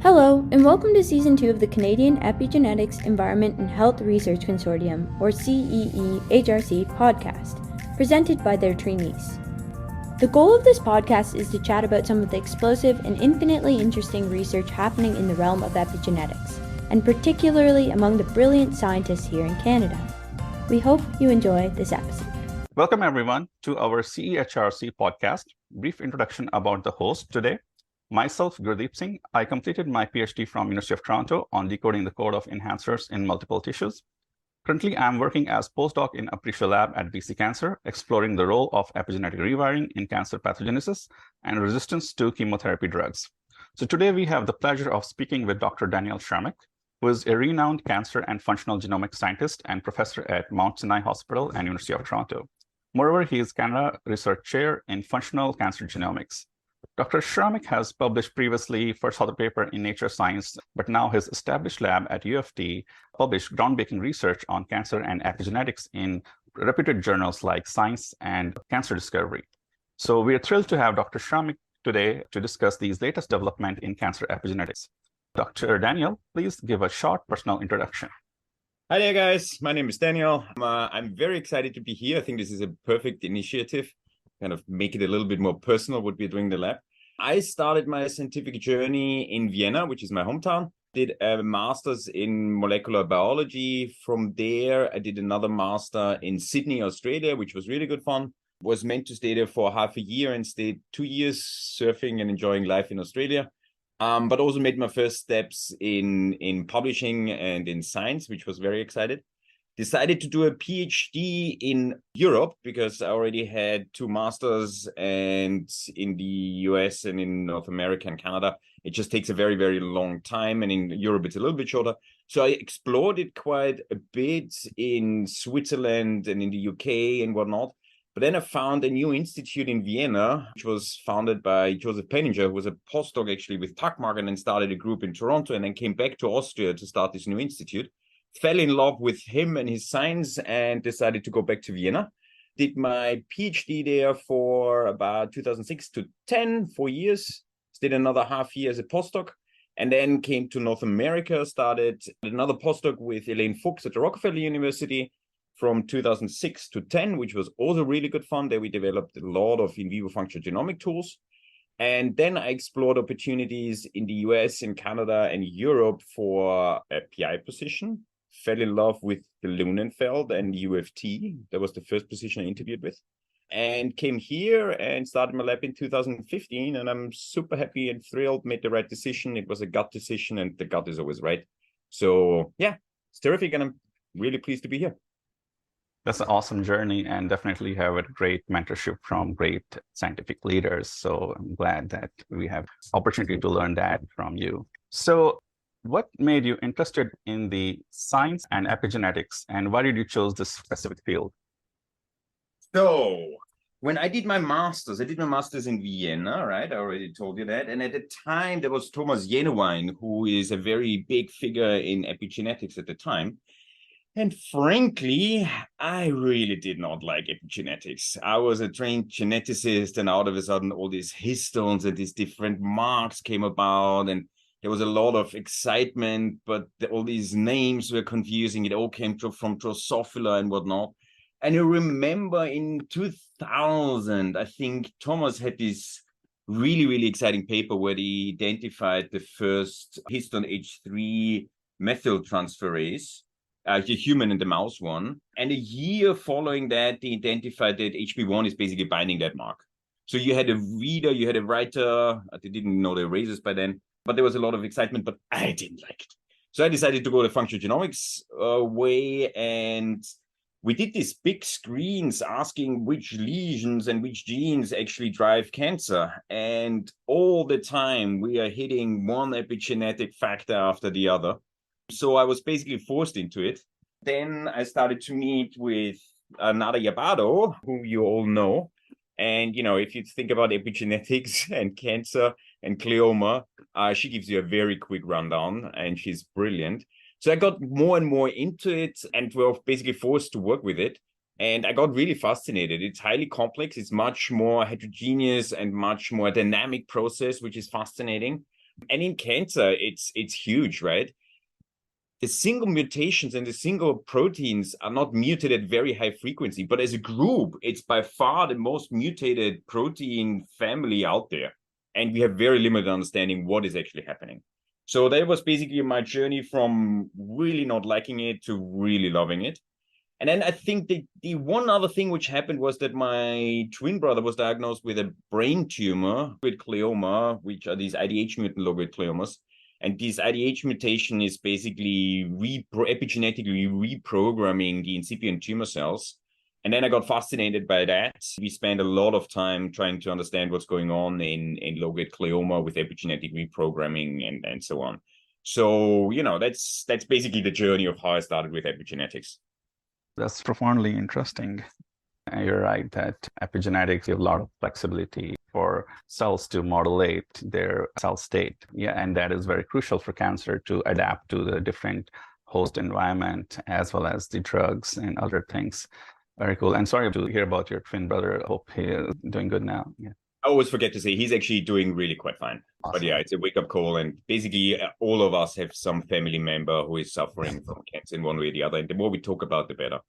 Hello, and welcome to Season 2 of the Canadian Epigenetics Environment and Health Research Consortium, or CEE-HRC podcast, presented by their trainees. The goal of this podcast is to chat about some of the explosive and infinitely interesting research happening in the realm of epigenetics, and particularly among the brilliant scientists here in Canada. We hope you enjoy this episode. Welcome everyone to our CEHRC podcast. Brief introduction about the host today. Myself, Gurdeep Singh, I completed my PhD from University of Toronto on decoding the code of enhancers in multiple tissues. Currently, I'm working as postdoc in Appreciation Lab at BC Cancer, exploring the role of epigenetic rewiring in cancer pathogenesis and resistance to chemotherapy drugs. So today we have the pleasure of speaking with Dr. Daniel Schramek, who is a renowned cancer and functional genomics scientist and professor at Mount Sinai Hospital and University of Toronto. Moreover, he is Canada Research Chair in Functional Cancer Genomics. Dr. Schramek has published previously first author paper in Nature Science, but now his established lab at U of T published groundbreaking research on cancer and epigenetics in reputed journals like Science and Cancer Discovery. So we are thrilled to have Dr. Schramek today to discuss these latest development in cancer epigenetics. Dr. Daniel, please give a short personal introduction. Hi there, guys. My name is Daniel. I'm very excited to be here. I think this is a perfect initiative. Kind of make it a little bit more personal what we're doing in the lab. I started my scientific journey in Vienna, which is my hometown. Did a master's in molecular biology. From there, I did another master in Sydney, Australia, which was really good fun. Was meant to stay there for half a year and stayed 2 years surfing and enjoying life in Australia. But also made my first steps in publishing and in science, which was very excited. Decided to do a PhD in Europe because I already had 2 masters, and in the US and in North America and Canada, it just takes a very, very long time. And in Europe, it's a little bit shorter. So I explored it quite a bit in Switzerland and in the UK and whatnot. But then I found a new institute in Vienna, which was founded by Joseph Penninger, who was a postdoc actually with Tagmark, and then started a group in Toronto, and then came back to Austria to start this new institute. Fell in love with him and his science and decided to go back to Vienna. Did my PhD there for about 2006 to 10, 4 years. Did another half year as a postdoc, and then came to North America, started another postdoc with Elaine Fuchs at the Rockefeller University from 2006 to 10, which was also really good fun. There we developed a lot of in-vivo functional genomic tools. And then I explored opportunities in the US and Canada and Europe for a PI position. Fell in love with the Lunenfeld and U of T. That was the first position I interviewed with. And came here and started my lab in 2015. And I'm super happy and thrilled, made the right decision. It was a gut decision, and the gut is always right. So yeah, it's terrific. And I'm really pleased to be here. That's an awesome journey, and definitely have a great mentorship from great scientific leaders. So I'm glad that we have opportunity to learn that from you. So what made you interested in the science and epigenetics, and why did you choose this specific field? So when I did my master's in Vienna, right? I already told you that. And at the time, there was Thomas Jennewein, who is a very big figure in epigenetics at the time. And frankly, I really did not like epigenetics. I was a trained geneticist, and out of a sudden, all these histones and these different marks came about, and there was a lot of excitement, but all these names were confusing. It all came from Drosophila and whatnot. And I remember in 2000, I think Thomas had this really, really exciting paper where he identified the first histone H3 methyltransferase, the human and the mouse one. And a year following that, they identified that HB1 is basically binding that mark. So you had a reader, you had a writer. They didn't know the erasers by then, but there was a lot of excitement, but I didn't like it. So I decided to go the functional genomics way, and we did these big screens asking which lesions and which genes actually drive cancer. And all the time we are hitting one epigenetic factor after the other. So I was basically forced into it. Then I started to meet with Nada Yabado, who you all know. And, you know, if you think about epigenetics and cancer and glioma, she gives you a very quick rundown, and she's brilliant. So I got more and more into it, and were basically forced to work with it. And I got really fascinated. It's highly complex. It's much more heterogeneous and much more dynamic process, which is fascinating. And in cancer, it's huge, right? The single mutations and the single proteins are not mutated at very high frequency, but as a group, it's by far the most mutated protein family out there. And we have very limited understanding what is actually happening. So that was basically my journey from really not liking it to really loving it. And then I think the one other thing which happened was that my twin brother was diagnosed with a brain tumor with glioma, which are these IDH mutant logoid gliomas. And this IDH mutation is basically epigenetically reprogramming the incipient tumor cells. And then I got fascinated by that. We spent a lot of time trying to understand what's going on in logoid glioma with epigenetic reprogramming and so on. So, that's basically the journey of how I started with epigenetics. That's profoundly interesting. You're right that epigenetics give a lot of flexibility for cells to modulate their cell state. Yeah, and that is very crucial for cancer to adapt to the different host environment as well as the drugs and other things. Very cool. And sorry to hear about your twin brother. Hope he is doing good now. Yeah. I always forget to say he's actually doing really quite fine. Awesome. But yeah, it's a wake-up call. And basically, all of us have some family member who is suffering from cancer in one way or the other. And the more we talk about, the better.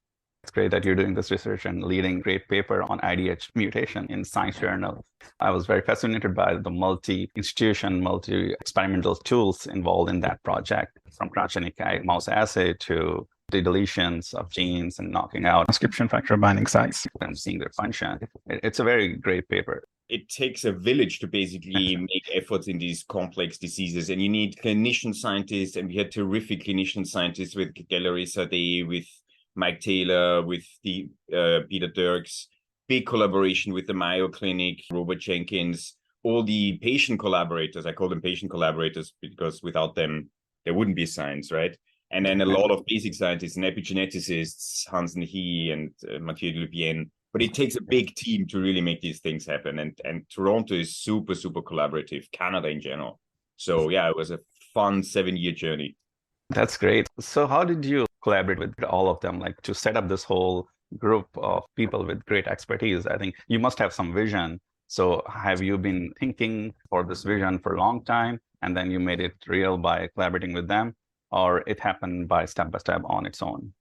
It's great that you're doing this research and leading great paper on IDH mutation in Science Journal. I was very fascinated by the multi-institution, multi-experimental tools involved in that project, from transgenic mouse assay to the deletions of genes and knocking out transcription factor binding sites and seeing their function. It's a very great paper. It takes a village to basically make efforts in these complex diseases, and you need clinician scientists, and we had terrific clinician scientists with Gallery Sade, with Mike Taylor, with the Peter Dirks, big collaboration with the Mayo Clinic, Robert Jenkins, all the patient collaborators. I call them patient collaborators because without them, there wouldn't be science, right? And then a lot of basic scientists and epigeneticists, Hans and He and Mathieu Delupien. But it takes a big team to really make these things happen. And Toronto is super, super collaborative, Canada in general. So yeah, it was a fun 7-year journey. That's great. So how did you collaborate with all of them, like to set up this whole group of people with great expertise? I think you must have some vision. So have you been thinking for this vision for a long time, and then you made it real by collaborating with them, or it happened by step on its own?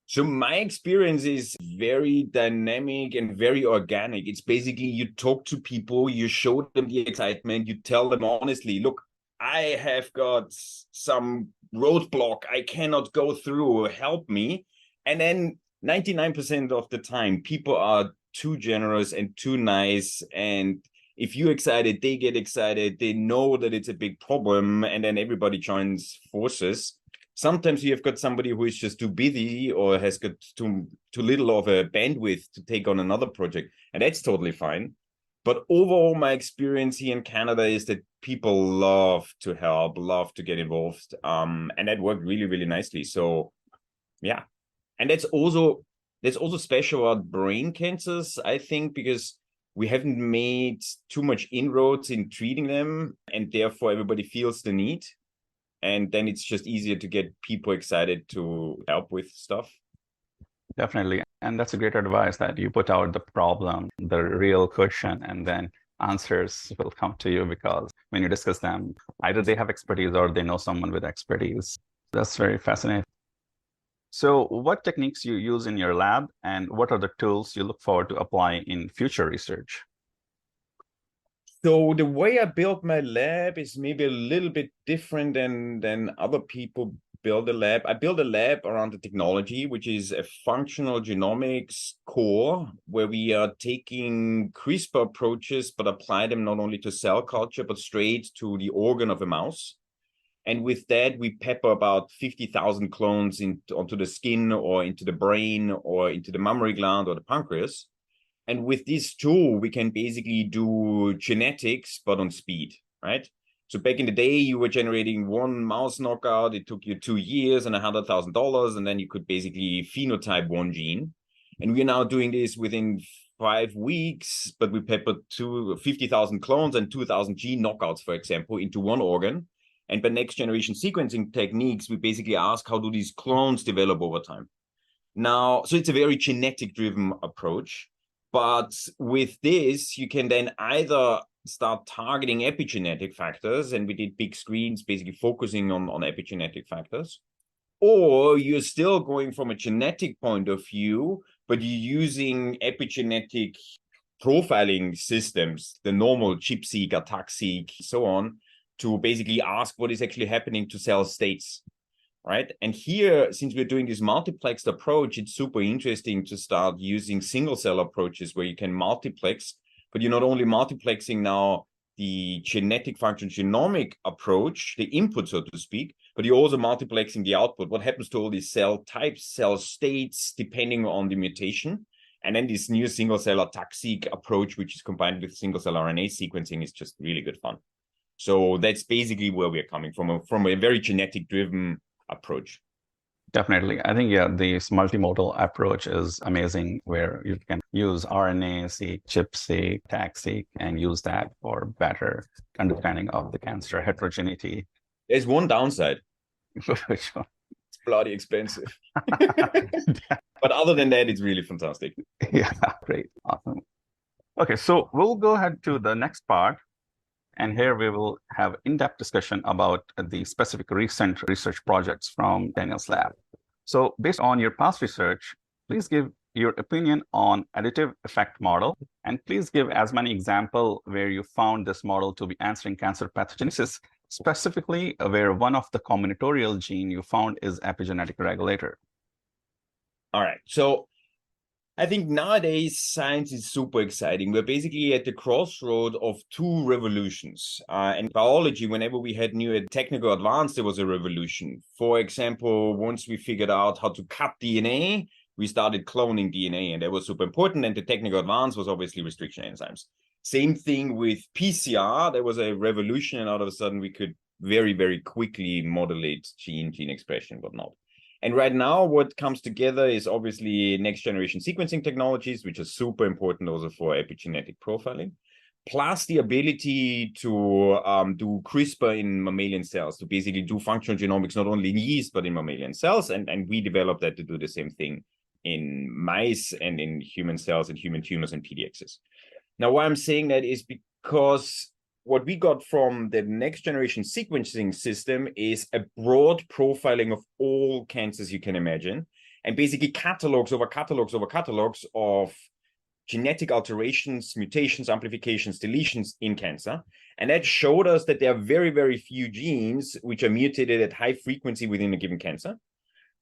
So my experience is very dynamic and very organic. It's basically you talk to people, you show them the excitement, you tell them honestly, look, I have got some roadblock I cannot go through, help me. And then 99% of the time, people are too generous and too nice. And if you're excited, they get excited. They know that it's a big problem. And then everybody joins forces. Sometimes you have got somebody who is just too busy or has got too little of a bandwidth to take on another project. And that's totally fine. But overall, my experience here in Canada is that people love to help, love to get involved. And that worked really, really nicely. So yeah. And that's also special about brain cancers, I think, because we haven't made too much inroads in treating them, and therefore everybody feels the need. And then it's just easier to get people excited to help with stuff. Definitely. And that's a great advice, that you put out the problem, the real question, and then answers will come to you, because when you discuss them, either they have expertise or they know someone with expertise. That's very fascinating. So what techniques you use in your lab, and what are the tools you look forward to applying in future research? So the way I built my lab is maybe a little bit different than other people build a lab. I build a lab around the technology, which is a functional genomics core, where we are taking CRISPR approaches, but apply them not only to cell culture, but straight to the organ of a mouse. And with that, we pepper about 50,000 clones onto the skin or into the brain or into the mammary gland or the pancreas. And with this tool, we can basically do genetics, but on speed, right? So back in the day, you were generating one mouse knockout. It took you 2 years and $100,000, and then you could basically phenotype one gene. And we're now doing this within 5 weeks, but we peppered 50,000 clones and 2,000 gene knockouts, for example, into one organ. And by next generation sequencing techniques, we basically ask, how do these clones develop over time? Now, so it's a very genetic driven approach. But with this, you can then either start targeting epigenetic factors, and we did big screens basically focusing on epigenetic factors. Or you're still going from a genetic point of view, but you're using epigenetic profiling systems, the normal ChIP-seq, ATAC-seq, so on, to basically ask what is actually happening to cell states, right? And here, since we're doing this multiplexed approach, it's super interesting to start using single cell approaches where you can multiplex, but you're not only multiplexing now the genetic function genomic approach, the input, so to speak, but you're also multiplexing the output. What happens to all these cell types, cell states, depending on the mutation? And then this new single cell ATAC-seq approach, which is combined with single cell RNA sequencing, is just really good fun. So that's basically where we're coming from a very genetic driven approach. Definitely. I think, yeah, this multimodal approach is amazing, where you can use RNA-seq, ChIP-seq, ATAC-seq, and use that for better understanding of the cancer heterogeneity. There's one downside. Which one? It's bloody expensive. But other than that, it's really fantastic. Yeah, great. Awesome. Okay, so we'll go ahead to the next part. And here we will have in-depth discussion about the specific recent research projects from Daniel's lab. So based on your past research, please give your opinion on additive effect model, and please give as many examples where you found this model to be answering cancer pathogenesis, specifically where one of the combinatorial gene you found is epigenetic regulator. All right, so I think nowadays science is super exciting. We're basically at the crossroad of two revolutions. And biology, whenever we had new technical advance, there was a revolution. For example, once we figured out how to cut DNA, we started cloning DNA, and that was super important. And the technical advance was obviously restriction enzymes. Same thing with PCR. There was a revolution, and all of a sudden we could very, very quickly modulate gene expression, whatnot. And right now, what comes together is obviously next generation sequencing technologies, which are super important also for epigenetic profiling, plus the ability to do CRISPR in mammalian cells, to basically do functional genomics, not only in yeast, but in mammalian cells. And we developed that to do the same thing in mice and in human cells and human tumors and PDXs. Now, why I'm saying that is because what we got from the next generation sequencing system is a broad profiling of all cancers you can imagine, and basically catalogs over catalogs over catalogs of genetic alterations, mutations, amplifications, deletions in cancer. And that showed us that there are very, very few genes which are mutated at high frequency within a given cancer,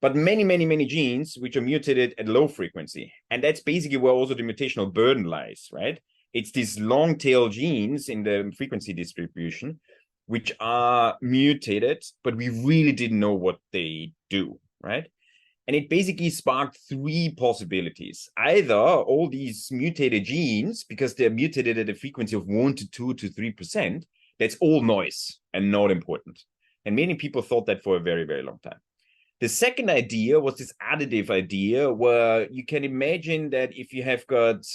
but many, many, many genes which are mutated at low frequency. And that's basically where also the mutational burden lies, right? It's these long tail genes in the frequency distribution, which are mutated, but we really didn't know what they do, right? And it basically sparked three possibilities. Either all these mutated genes, because they're mutated at a frequency of 1 to 2 to 3%, that's all noise and not important. And many people thought that for a very, very long time. The second idea was this additive idea, where you can imagine that if you have got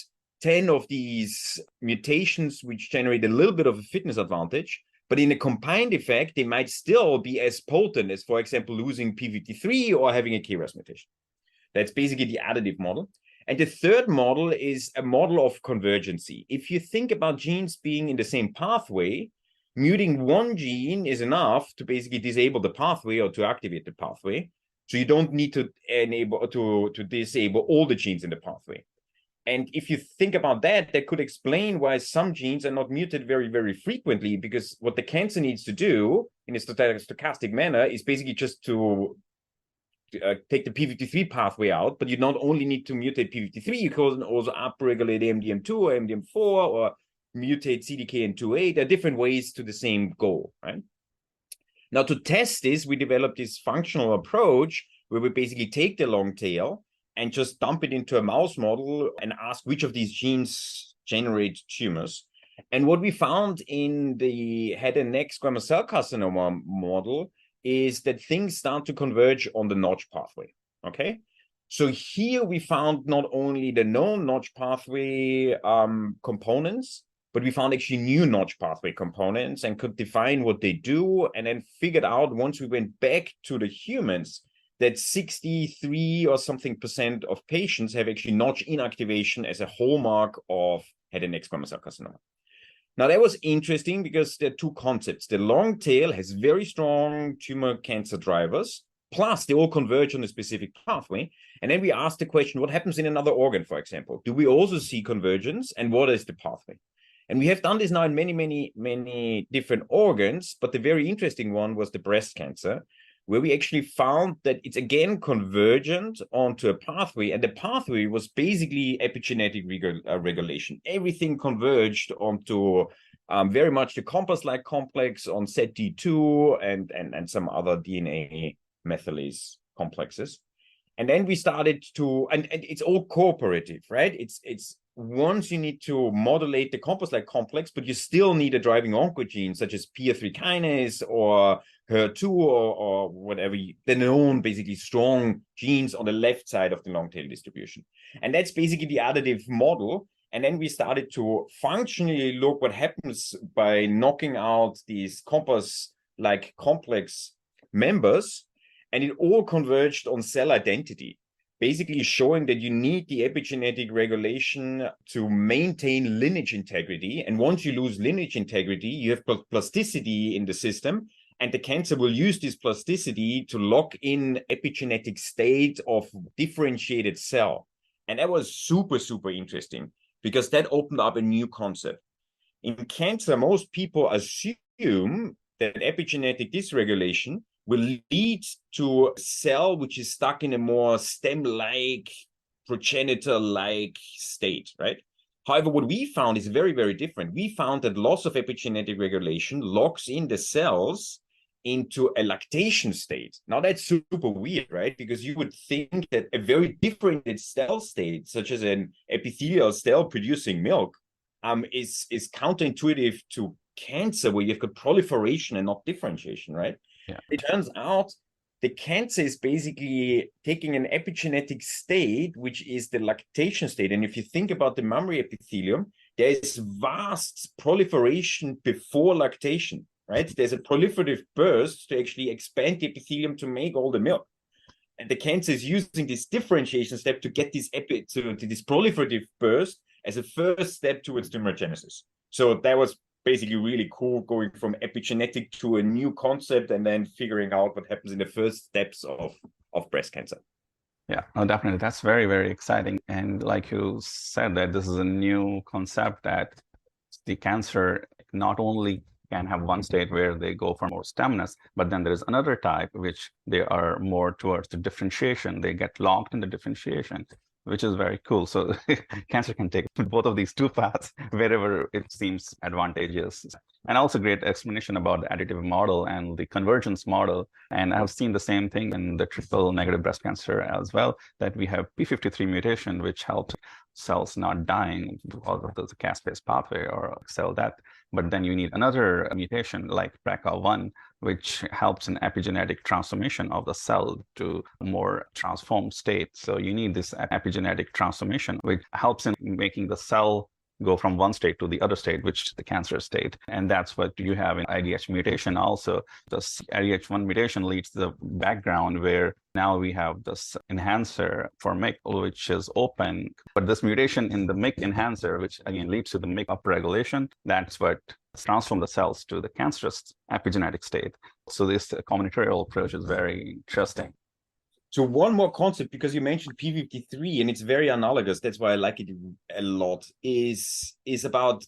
10 of these mutations which generate a little bit of a fitness advantage, but in a combined effect, they might still be as potent as, for example, losing p53 or having a KRAS mutation. That's basically the additive model. And the third model is a model of convergency. If you think about genes being in the same pathway, muting one gene is enough to basically disable the pathway or to activate the pathway. So you don't need to enable to disable all the genes in the pathway. And if you think about that, that could explain why some genes are not muted very, very frequently, because what the cancer needs to do in a stochastic manner is basically just to take the p53 pathway out. But you not only need to mutate p53, you can also upregulate MDM2 or MDM4 or mutate CDKN2A. There are different ways to the same goal, right? Now, to test this, we developed this functional approach where we basically take the long tail and just dump it into a mouse model and ask which of these genes generate tumors. And what we found in the head and neck squamous cell carcinoma model is that things start to converge on the Notch pathway, okay? So here we found not only the known Notch pathway components, but we found actually new Notch pathway components and could define what they do, and then figured out, once we went back to the humans, that 63 or something % of patients have actually Notch inactivation as a hallmark of head and neck squamous cell carcinoma. Now, that was interesting because there are two concepts. The long tail has very strong tumor cancer drivers, plus they all converge on a specific pathway. And then we asked the question, what happens in another organ, for example? Do we also see convergence, and what is the pathway? And we have done this now in many different organs, but the very interesting one was the breast cancer, where we actually found that it's again convergent onto a pathway, and the pathway was basically epigenetic regulation. Everything converged onto very much the compass-like complex on ZD2 and some other DNA methylase complexes. And then we started to, and it's all cooperative, right? It's once you need to modulate the compass-like complex, but you still need a driving oncogene such as PI3 kinase or HER2 or whatever, the known basically strong genes on the left side of the long tail distribution. And that's basically the additive model. And then we started to functionally look what happens by knocking out these compass-like complex members, and it all converged on cell identity, basically showing that you need the epigenetic regulation to maintain lineage integrity. And once you lose lineage integrity, you have plasticity in the system, and the cancer will use this plasticity to lock in epigenetic state of differentiated cell. And that was super, super interesting because that opened up a new concept. In cancer, most people assume that epigenetic dysregulation will lead to a cell which is stuck in a more stem-like, progenitor-like state, right? However, what we found is very, very different. We found that loss of epigenetic regulation locks in the cells into a lactation state. Now, that's super weird, right? Because you would think that a very different cell state, such as an epithelial cell producing milk, is counterintuitive to cancer, where you've got proliferation and not differentiation, right? Yeah. It turns out the cancer is basically taking an epigenetic state, which is the lactation state. And if you think about the mammary epithelium, there is vast proliferation before lactation, right? There's a proliferative burst to actually expand the epithelium to make all the milk. And the cancer is using this differentiation step to get this this proliferative burst as a first step towards tumorigenesis. So that was basically really cool, going from epigenetic to a new concept and then figuring out what happens in the first steps of breast cancer. Yeah, no, definitely. That's very, very exciting. And like you said, that this is a new concept, that the cancer not only can have one state where they go for more stemness, but then there is another type which they are more towards the differentiation. They get locked in the differentiation, which is very cool. So cancer can take both of these two paths wherever it seems advantageous. And also great explanation about the additive model and the convergence model. And I've seen the same thing in the triple negative breast cancer as well, that we have p53 mutation, which helps cells not dying because of the caspase pathway or cell death. But then you need another mutation like BRCA1, which helps in epigenetic transformation of the cell to a more transformed state. So you need this epigenetic transformation, which helps in making the cell go from one state to the other state, which is the cancer state. And that's what you have in IDH mutation also. The IDH1 mutation leads to the background where now we have this enhancer for MYC, which is open. But this mutation in the MYC enhancer, which again leads to the MYC upregulation, that's what transforms the cells to the cancerous epigenetic state. So this combinatorial approach is very interesting. So one more concept, because you mentioned p53, and it's very analogous, that's why I like it a lot, is about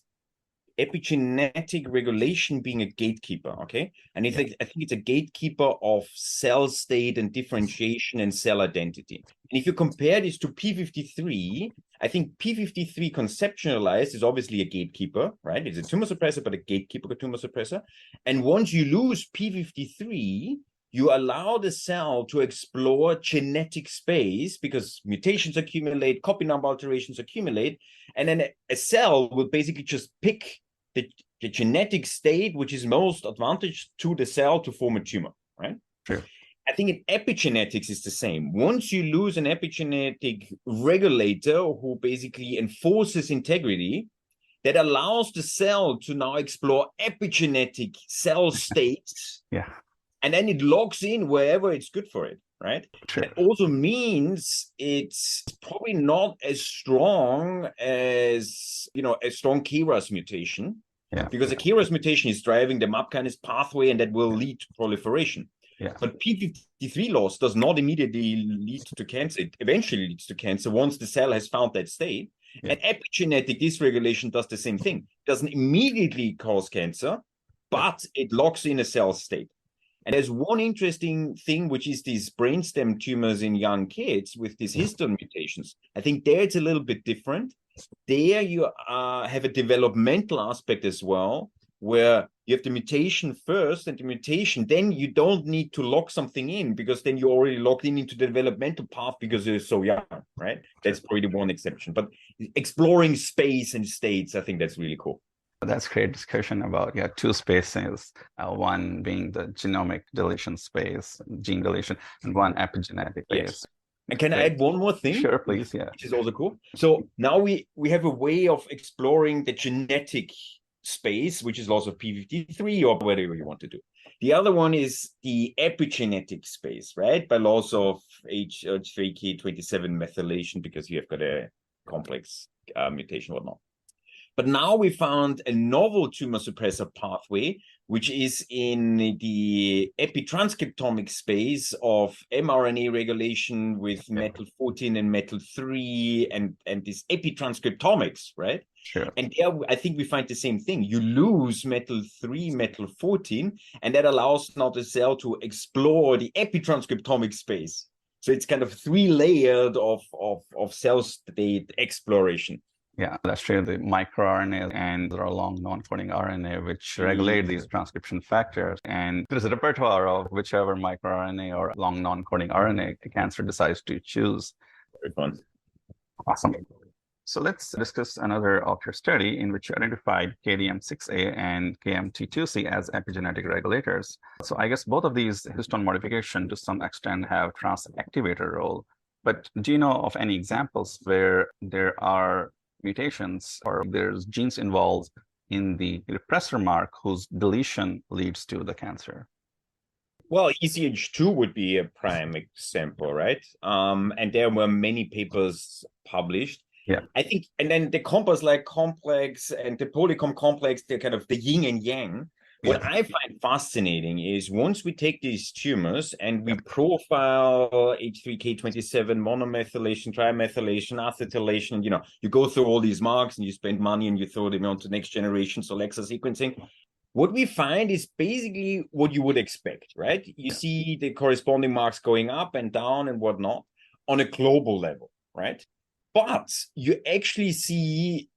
epigenetic regulation being a gatekeeper, okay? And I think it's a gatekeeper of cell state and differentiation and cell identity. And if you compare this to p53, I think p53 conceptualized is obviously a gatekeeper, right? It's a tumor suppressor, but a gatekeeper tumor suppressor. And once you lose p53, you allow the cell to explore genetic space because mutations accumulate, copy number alterations accumulate, and then a cell will basically just pick the genetic state which is most advantageous to the cell to form a tumor, right? True. I think in epigenetics is the same. Once you lose an epigenetic regulator who basically enforces integrity, that allows the cell to now explore epigenetic cell states. Yeah. And then it logs in wherever it's good for it, right? True. It also means it's probably not as strong as, a strong KRAS mutation. Yeah. Because a KRAS mutation is driving the MAP kinase pathway, and that will lead to proliferation. Yeah. But p53 loss does not immediately lead to cancer. It eventually leads to cancer once the cell has found that state. Yeah. And epigenetic dysregulation does the same thing. It doesn't immediately cause cancer, but it locks in a cell state. And there's one interesting thing, which is these brainstem tumors in young kids with these histone mutations. I think there it's a little bit different. There you have a developmental aspect as well, where you have the mutation first and the mutation, then you don't need to lock something in because then you're already locked in into the developmental path because you're so young, right? That's probably the one exception. But exploring space and states, I think that's really cool. That's great discussion about two spaces, one being the genomic deletion space, gene deletion, and one epigenetic space. And can I add one more thing? Sure, please. Yeah. Which is also cool. So now we have a way of exploring the genetic space, which is loss of p53 or whatever you want to do. The other one is the epigenetic space, right? By loss of H3K27 methylation because you have got a complex mutation or whatnot. But now we found a novel tumor suppressor pathway, which is in the epitranscriptomic space of mRNA regulation with metal 14 and metal 3 and this epitranscriptomics, right? Sure. And there, I think we find the same thing. You lose metal 3, metal 14, and that allows now the cell to explore the epitranscriptomic space. So it's kind of 3-layered of cell state exploration. Yeah, that's true. The microRNA and there are long non-coding RNA which regulate these transcription factors. And there's a repertoire of whichever microRNA or long non-coding RNA the cancer decides to choose. Very fun. Awesome. So let's discuss another of your study in which you identified KDM6A and KMT2C as epigenetic regulators. So I guess both of these histone modification to some extent have transactivator role. But do you know of any examples where there are mutations or there's genes involved in the repressor mark whose deletion leads to the cancer? Well, EZH2 would be a prime example, right? And there were many papers published. Yeah, I think, and then the complex-like complex and the polycomb complex, they're kind of the yin and yang. What I find fascinating is once we take these tumors and we profile H3K27 monomethylation, trimethylation, acetylation, you go through all these marks and you spend money and you throw them onto next generation Solexa sequencing. What we find is basically what you would expect, right? You see the corresponding marks going up and down and whatnot on a global level, right? But you actually see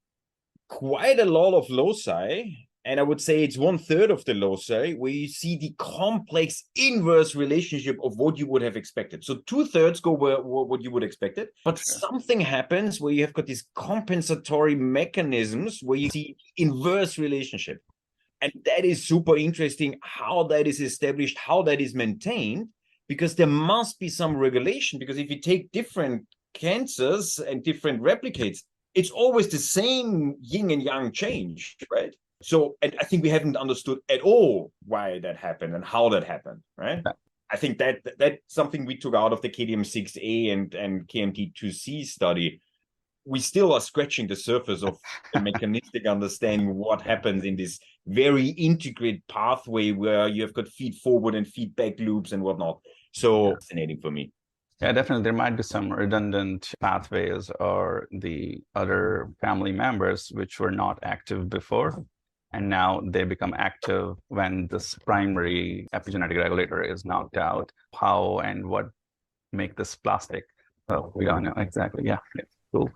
quite a lot of loci, and I would say it's 1/3 of the loci where you see the complex inverse relationship of what you would have expected. So 2/3 go where what you would expect it, but something happens where you have got these compensatory mechanisms where you see inverse relationship. And that is super interesting how that is established, how that is maintained, because there must be some regulation. Because if you take different cancers and different replicates, it's always the same yin and yang change, right? So, and I think we haven't understood at all why that happened and how that happened, right? Yeah. I think that's something we took out of the KDM6A and KMT2C study. We still are scratching the surface of the mechanistic understanding what happens in this very integrated pathway where you have got feed forward and feedback loops and whatnot. So fascinating for me. Yeah, definitely. There might be some redundant pathways or the other family members which were not active before, and now they become active when this primary epigenetic regulator is knocked out. How and what make this plastic? Oh, we don't know exactly. Yeah, cool.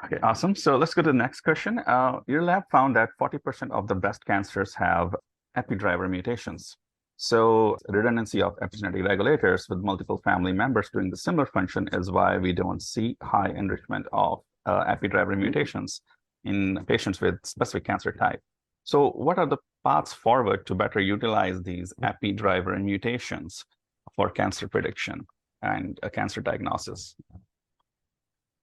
Okay, awesome. So let's go to the next question. Your lab found that 40% of the breast cancers have epidriver mutations. So redundancy of epigenetic regulators with multiple family members doing the similar function is why we don't see high enrichment of epidriver mutations in patients with specific cancer type. So what are the paths forward to better utilize these epidriver mutations for cancer prediction and cancer diagnosis?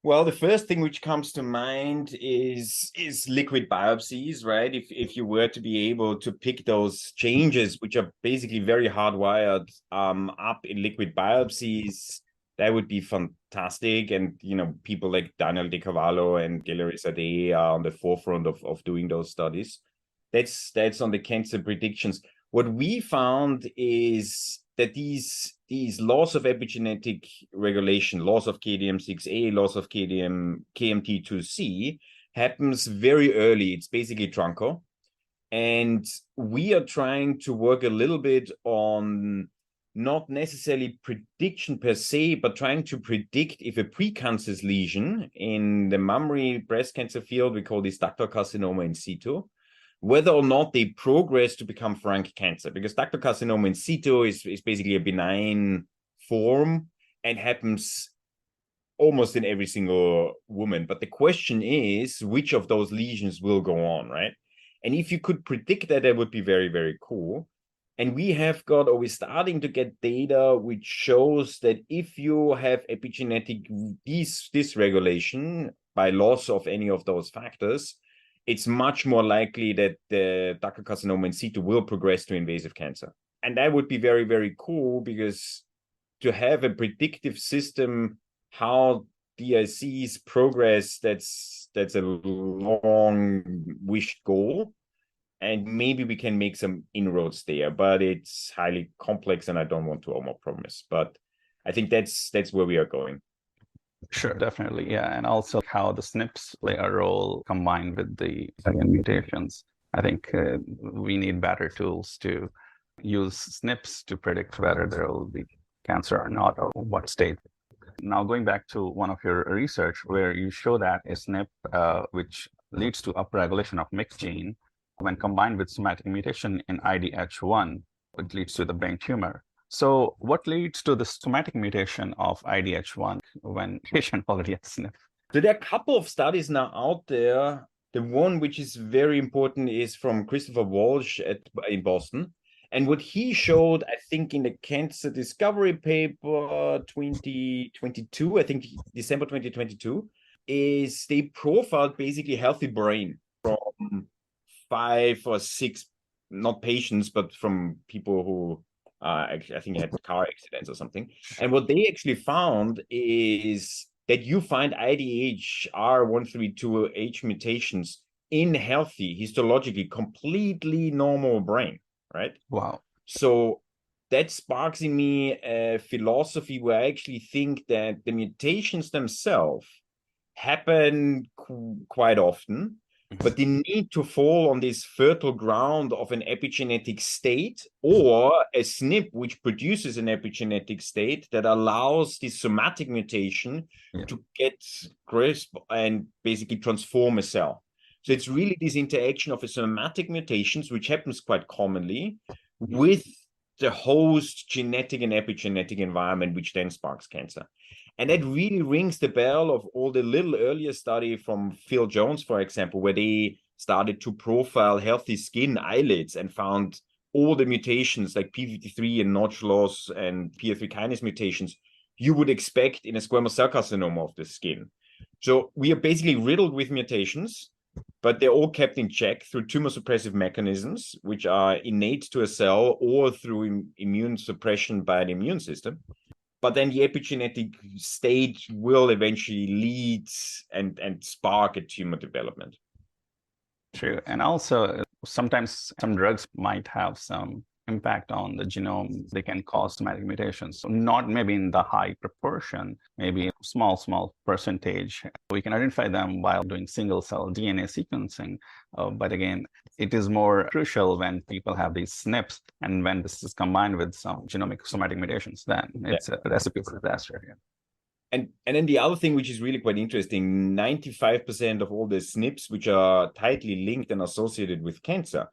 Well, the first thing which comes to mind is liquid biopsies, right? If you were to be able to pick those changes, which are basically very hardwired up in liquid biopsies, that would be fantastic. And, people like Daniel De Cavallo and Galerie Sade are on the forefront of doing those studies. That's on the cancer predictions. What we found is that these loss of epigenetic regulation, loss of KDM6A, loss of KMT2C, happens very early. It's basically truncal. And we are trying to work a little bit on not necessarily prediction per se, but trying to predict if a precancerous lesion in the mammary breast cancer field, we call this ductal carcinoma in situ, whether or not they progress to become frank cancer. Because ductal carcinoma in situ is basically a benign form and happens almost in every single woman. But the question is, which of those lesions will go on, right? And if you could predict that, that would be very, very cool. And we're starting to get data which shows that if you have epigenetic dysregulation by loss of any of those factors, it's much more likely that the ductal carcinoma in situ will progress to invasive cancer. And that would be very, very cool, because to have a predictive system, how DICs progress, that's a long wished goal. And maybe we can make some inroads there, but it's highly complex and I don't want to overpromise. But I think that's where we are going. Sure, definitely. Yeah. And also how the SNPs play a role combined with the again mutations. I think we need better tools to use SNPs to predict whether there will be cancer or not, or what state. Now, going back to one of your research where you show that a SNP which leads to upregulation of MYC gene, when combined with somatic mutation in IDH1, it leads to the brain tumor. So what leads to the somatic mutation of IDH1 when patient already has SNP? So there are a couple of studies now out there. The one which is very important is from Christopher Walsh in Boston. And what he showed, I think, in the Cancer Discovery paper 2022, I think December 2022, is they profiled basically healthy brain from 5 or 6, not patients, but from people who I think had car accidents or something. And what they actually found is that you find IDH R132H mutations in healthy, histologically completely normal brain, right? Wow. So that sparks in me a philosophy where I actually think that the mutations themselves happen quite often, but they need to fall on this fertile ground of an epigenetic state or a SNP which produces an epigenetic state that allows this somatic mutation to get crisp and basically transform a cell. So it's really this interaction of a somatic mutations, which happens quite commonly, with the host genetic and epigenetic environment, which then sparks cancer. And that really rings the bell of all the little earlier study from Phil Jones, for example, where they started to profile healthy skin eyelids and found all the mutations like p53 and notch loss and PI3 kinase mutations you would expect in a squamous cell carcinoma of the skin. So we are basically riddled with mutations, but they're all kept in check through tumor suppressive mechanisms, which are innate to a cell or through immune suppression by the immune system. But then the epigenetic state will eventually lead and spark a tumor development. True. And also, sometimes some drugs might have some impact on the genome. They can cause somatic mutations. So not maybe in the high proportion, maybe small percentage. We can identify them while doing single cell DNA sequencing. But again, it is more crucial when people have these SNPs, and when this is combined with some genomic somatic mutations, then it's a recipe for disaster. Yeah. And then the other thing, which is really quite interesting, 95% of all the SNPs, which are tightly linked and associated with cancer,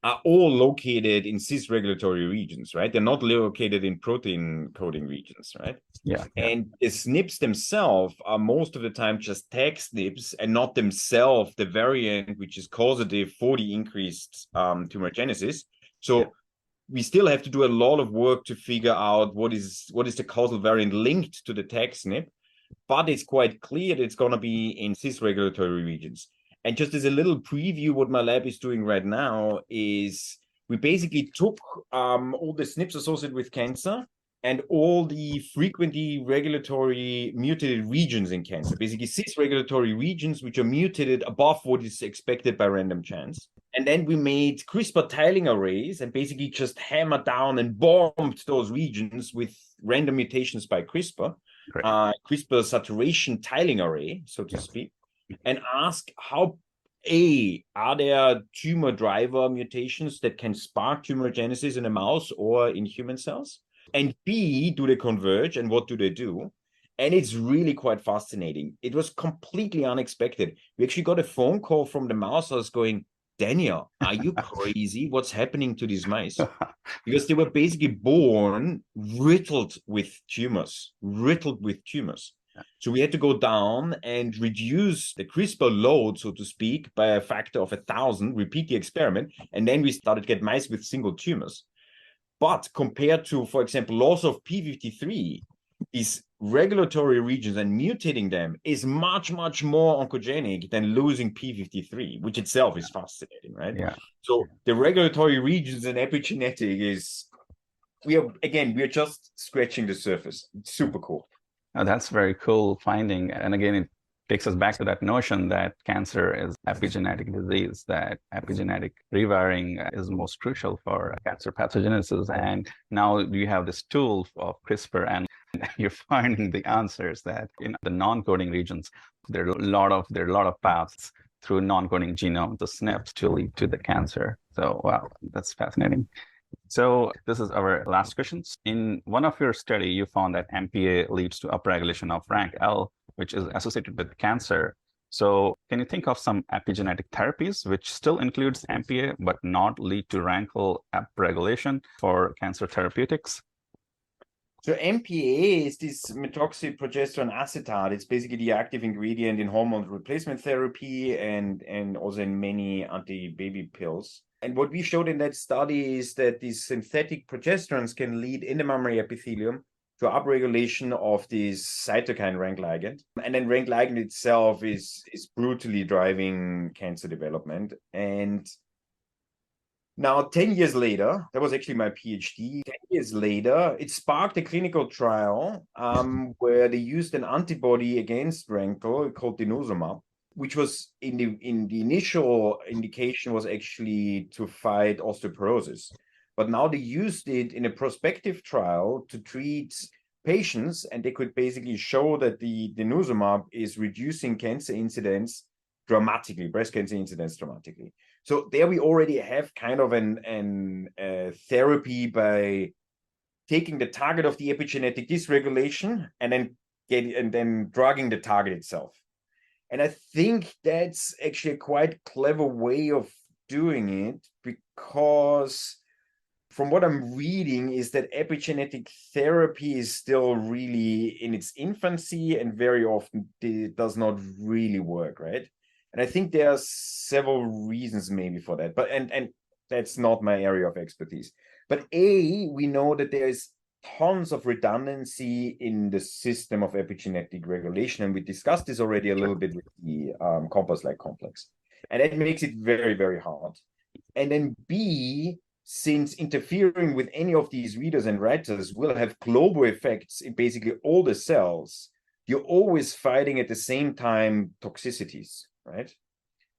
are all located in cis regulatory regions, right? They're not located in protein coding regions, right? Yeah. And the SNPs themselves are most of the time just tag SNPs and not themselves the variant which is causative for the increased tumorigenesis. So we still have to do a lot of work to figure out what is the causal variant linked to the tag SNP, but it's quite clear that it's going to be in cis regulatory regions. And just as a little preview, what my lab is doing right now is we basically took all the SNPs associated with cancer and all the frequently regulatory mutated regions in cancer, basically cis regulatory regions which are mutated above what is expected by random chance. And then we made CRISPR tiling arrays and basically just hammered down and bombed those regions with random mutations by CRISPR, CRISPR saturation tiling array, so to speak, and ask how are there tumor driver mutations that can spark tumorigenesis in a mouse or in human cells? And B, do they converge and what do they do? And it's really quite fascinating. It was completely unexpected. We actually got a phone call from the mouse house going, Daniel, are you crazy? What's happening to these mice? Because they were basically born riddled with tumors. So we had to go down and reduce the CRISPR load, so to speak, by a factor of 1,000, repeat the experiment, and then we started to get mice with single tumors. But compared to, for example, loss of p53, these regulatory regions and mutating them is much, much more oncogenic than losing p53, which itself is fascinating, right? Yeah. So the regulatory regions and epigenetic is, we are just scratching the surface. It's super cool. That's very cool finding. And again, it takes us back to that notion that cancer is epigenetic disease, that epigenetic rewiring is most crucial for cancer pathogenesis. And now you have this tool of CRISPR, and you're finding the answers that in the non-coding regions, there are a lot of paths through non-coding genome, the SNPs, to lead to the cancer. So wow, that's fascinating. So this is our last question. In one of your study, you found that MPA leads to upregulation of rank L, which is associated with cancer. So can you think of some epigenetic therapies which still includes MPA but not lead to rank L upregulation for cancer therapeutics? So MPA is this methoxyprogesterone acetate. It's basically the active ingredient in hormone replacement therapy and also in many anti-baby pills. And what we showed in that study is that these synthetic progesterones can lead in the mammary epithelium to upregulation of this cytokine rank ligand. And then rank ligand itself is brutally driving cancer development. And now, 10 years later, that was actually my PhD. 10 years later, it sparked a clinical trial where they used an antibody against RANKL called denosumab, which was in the initial indication was actually to fight osteoporosis. But now they used it in a prospective trial to treat patients, and they could basically show that the denosumab is reducing cancer incidence dramatically, breast cancer incidence dramatically. So there we already have kind of an therapy by taking the target of the epigenetic dysregulation and then drugging the target itself. And I think that's actually a quite clever way of doing it, because from what I'm reading is that epigenetic therapy is still really in its infancy and very often it does not really work, right? And I think there are several reasons maybe for that, but and that's not my area of expertise. But we know that there is tons of redundancy in the system of epigenetic regulation, and we discussed this already a little bit with the compass-like complex, and that makes it very, very hard. And then B, since interfering with any of these readers and writers will have global effects in basically all the cells, you're always fighting at the same time toxicities, right?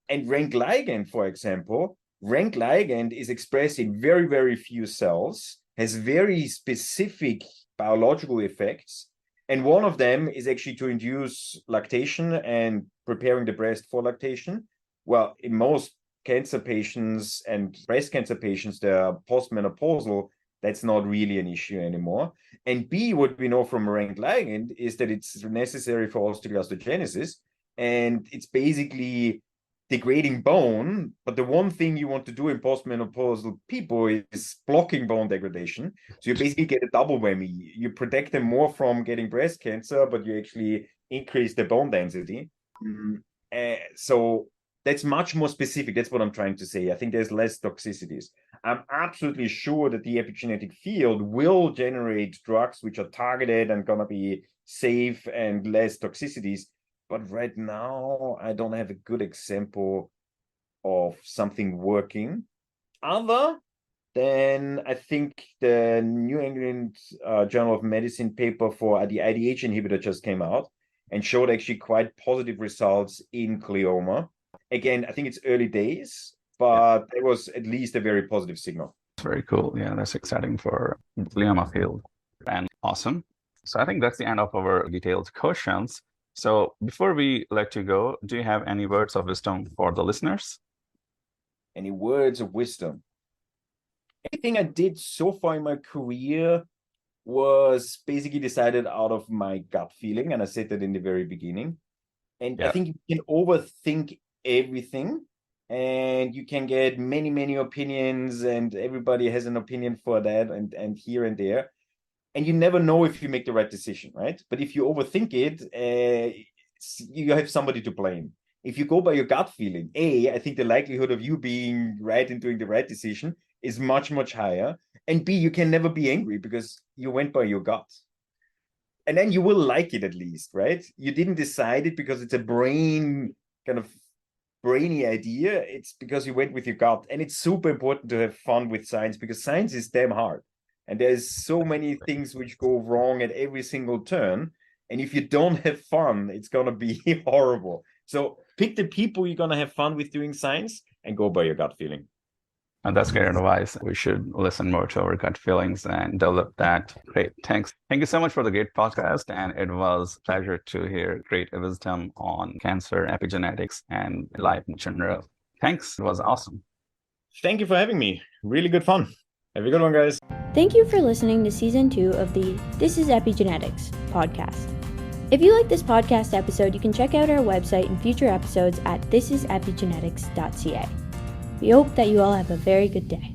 And rank ligand, for example, rank ligand is expressed in very, very few cells, has very specific biological effects. And one of them is actually to induce lactation and preparing the breast for lactation. Well, in most cancer patients and breast cancer patients, they're postmenopausal, that's not really an issue anymore. And B, what we know from rank ligand is that it's necessary for osteoclastogenesis, and it's basically degrading bone. But the one thing you want to do in postmenopausal people is blocking bone degradation. So you basically get a double whammy. You protect them more from getting breast cancer, but you actually increase the bone density. So that's much more specific. That's what I'm trying to say. I think there's less toxicities. I'm absolutely sure that the epigenetic field will generate drugs which are targeted and gonna be safe and less toxicities. But right now, I don't have a good example of something working. Other Then I think the New England Journal of Medicine paper for the IDH inhibitor just came out and showed actually quite positive results in glioma. Again, I think it's early days, but there was at least a very positive signal. Very cool. Yeah, that's exciting for the glioma field. And awesome. So I think that's the end of our detailed questions. So before we let you go, do you have any words of wisdom for the listeners? Any words of wisdom? Everything I did so far in my career was basically decided out of my gut feeling. And I said that in the very beginning. And I think you can overthink everything and you can get many, many opinions and everybody has an opinion for that and here and there. And you never know if you make the right decision, right? But if you overthink it, you have somebody to blame. If you go by your gut feeling, I think the likelihood of you being right and doing the right decision is much, much higher. And B, you can never be angry because you went by your gut. And then you will like it at least, right? You didn't decide it because it's a brainy idea. It's because you went with your gut. And it's super important to have fun with science because science is damn hard. And there's so many things which go wrong at every single turn. And if you don't have fun, it's going to be horrible. So pick the people you're going to have fun with doing science and go by your gut feeling. And that's great advice. We should listen more to our gut feelings and develop that. Great. Thanks. Thank you so much for the great podcast. And it was a pleasure to hear great wisdom on cancer, epigenetics, and life in general. Thanks. It was awesome. Thank you for having me. Really good fun. Have a good one, guys. Thank you for listening to Season 2 of the This is Epigenetics podcast. If you like this podcast episode, you can check out our website and future episodes at thisisepigenetics.ca. We hope that you all have a very good day.